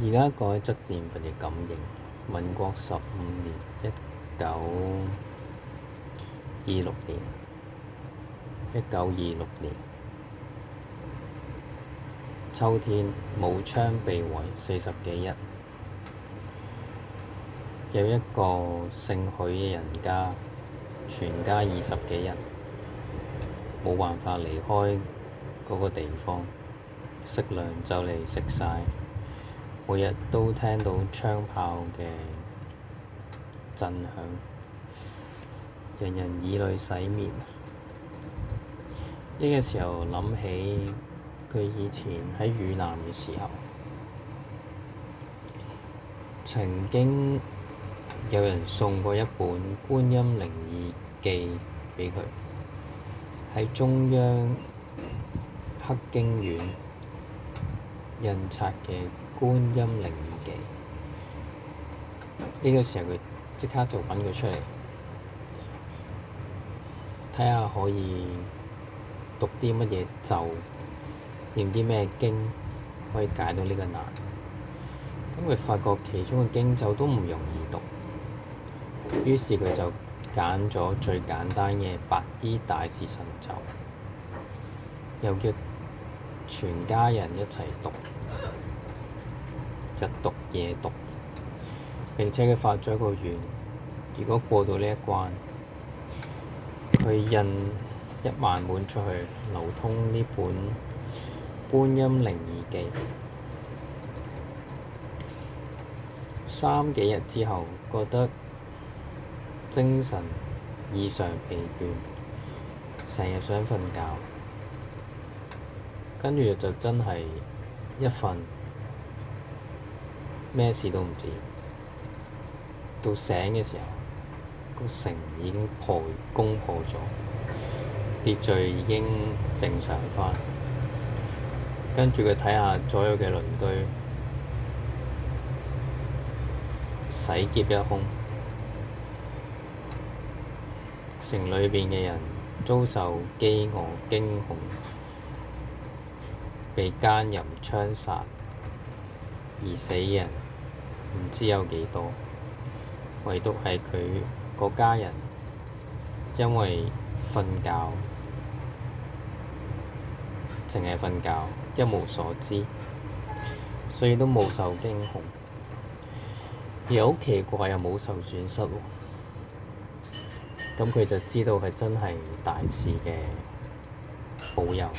而家改則年份嘅感應，民國15年1926年，秋天，武昌被圍40幾日，有一個姓許嘅人家，全家20幾人，冇辦法離開嗰個地方，食糧就嚟食晒，每日都聽到槍炮嘅震響，人人以淚洗面。呢個時候諗起佢以前喺汝南嘅時候，曾經有人送過一本《觀音靈異記》畀佢，喺中央黑經院印刷嘅《觀音靈異記》。呢個時候佢即刻就揾佢出嚟，睇下可以讀啲乜嘢咒，念啲咩經可以解到呢個難。咁佢發覺其中嘅經咒都唔容易讀，於是佢就揀咗最簡單嘅白衣大士神咒，又叫全家人一齊讀，日讀夜讀。並且佢發咗一個願，如果過到呢一關，佢印10000本出去，流通呢本《觀音靈異記》。3幾日之後，覺得精神異常疲倦，成日想瞓覺，跟住就真係一瞓，咩事都唔知。到醒嘅時候，個城已經攻破咗，秩序已經正常返。跟住佢睇下左右嘅鄰居，洗劫一空，城裏邊嘅人遭受饑餓驚恐，被奸淫槍殺，而死嘅人唔知有幾多。唯獨係佢嗰家人，因為瞓覺，淨係瞓覺，一無所知，所以都冇受驚恐。而好奇怪又冇受損失喎。咁佢就知道係真係大士嘅保佑。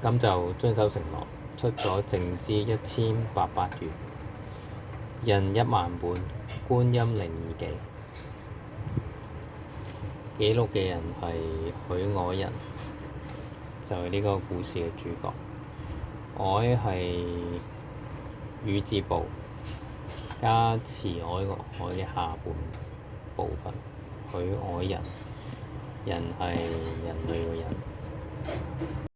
咁就遵守承諾，出咗淨資1800元。印10000本《觀音靈異記》，記錄嘅人係許藹人，就係呢個故事嘅主角。藹係羽字部加慈愛個愛嘅下半部分，許藹人，人係人類嘅人。